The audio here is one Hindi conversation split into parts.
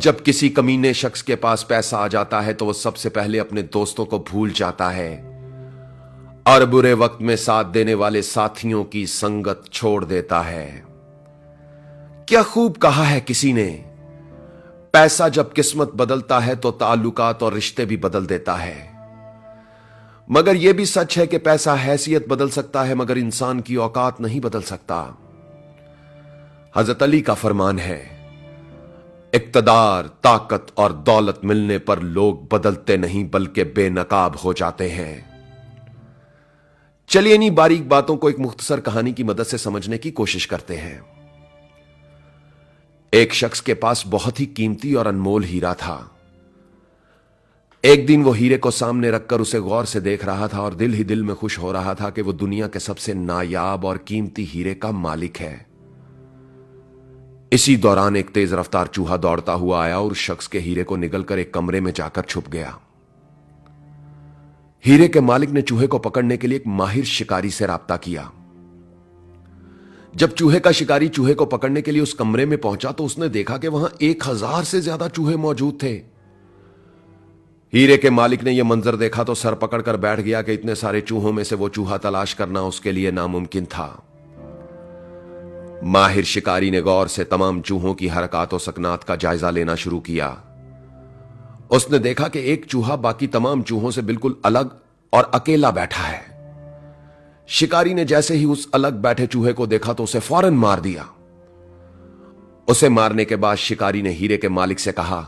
जब किसी कमीने शख्स के पास पैसा आ जाता है तो वो सबसे पहले अपने दोस्तों को भूल जाता है और बुरे वक्त में साथ देने वाले साथियों की संगत छोड़ देता है। क्या खूब कहा है किसी ने, पैसा जब किस्मत बदलता है तो ताल्लुकात और रिश्ते भी बदल देता है। मगर यह भी सच है कि पैसा हैसियत बदल सकता है मगर इंसान की औकात नहीं बदल सकता। हजरत अली का फरमान है, इक्तदार, ताकत और दौलत मिलने पर लोग बदलते नहीं बल्कि बेनकाब हो जाते हैं। चलिए इन्हीं बारीक बातों को एक मुख्तसर कहानी की मदद से समझने की कोशिश करते हैं। एक शख्स के पास बहुत ही कीमती और अनमोल हीरा था। एक दिन वो हीरे को सामने रखकर उसे गौर से देख रहा था और दिल ही दिल में खुश हो रहा था कि वो दुनिया के सबसे नायाब और कीमती हीरे का मालिक है। इसी दौरान एक तेज रफ्तार चूहा दौड़ता हुआ आया और उस शख्स के हीरे को निगलकर एक कमरे में जाकर छुप गया। हीरे के मालिक ने चूहे को पकड़ने के लिए एक माहिर शिकारी से राब्ता किया। जब चूहे का शिकारी चूहे को पकड़ने के लिए उस कमरे में पहुंचा तो उसने देखा कि वहां 1000 से ज्यादा चूहे मौजूद थे। हीरे के मालिक ने यह मंजर देखा तो सर पकड़कर बैठ गया कि इतने सारे चूहों में से वो चूहा तलाश करना उसके लिए नामुमकिन था। माहिर शिकारी ने गौर से तमाम चूहों की हरकत और सकनात का जायजा लेना शुरू किया। उसने देखा कि एक चूहा बाकी तमाम चूहों से बिल्कुल अलग और अकेला बैठा है। शिकारी ने जैसे ही उस अलग बैठे चूहे को देखा तो उसे फौरन मार दिया। उसे मारने के बाद शिकारी ने हीरे के मालिक से कहा,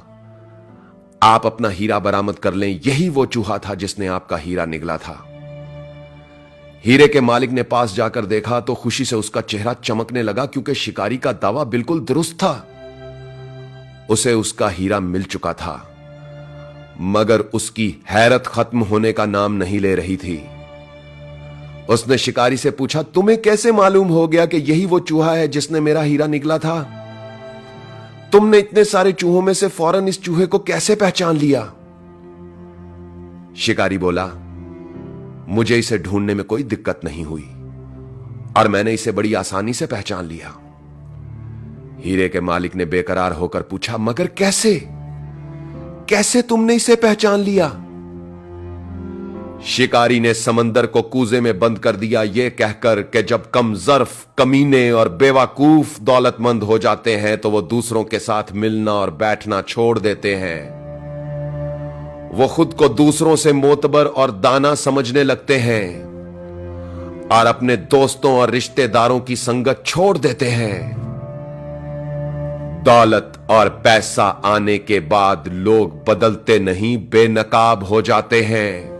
आप अपना हीरा बरामद कर लें, यही वो चूहा था जिसने आपका हीरा निगला था। हीरे के मालिक ने पास जाकर देखा तो खुशी से उसका चेहरा चमकने लगा क्योंकि शिकारी का दावा बिल्कुल दुरुस्त था। उसे उसका हीरा मिल चुका था मगर उसकी हैरत खत्म होने का नाम नहीं ले रही थी। उसने शिकारी से पूछा, तुम्हें कैसे मालूम हो गया कि यही वो चूहा है जिसने मेरा हीरा निगला था? तुमने इतने सारे चूहों में से फौरन इस चूहे को कैसे पहचान लिया? शिकारी बोला, मुझे इसे ढूंढने में कोई दिक्कत नहीं हुई और मैंने इसे बड़ी आसानी से पहचान लिया। हीरे के मालिक ने बेकरार होकर पूछा, मगर कैसे कैसे तुमने इसे पहचान लिया? शिकारी ने समंदर को कूजे में बंद कर दिया, यह कहकर कि जब कम ज़र्फ, कमीने और बेवकूफ दौलतमंद हो जाते हैं तो वो दूसरों के साथ मिलना और बैठना छोड़ देते हैं। वो खुद को दूसरों से मोतबर और दाना समझने लगते हैं और अपने दोस्तों और रिश्तेदारों की संगत छोड़ देते हैं। दौलत और पैसा आने के बाद लोग बदलते नहीं, बेनकाब हो जाते हैं।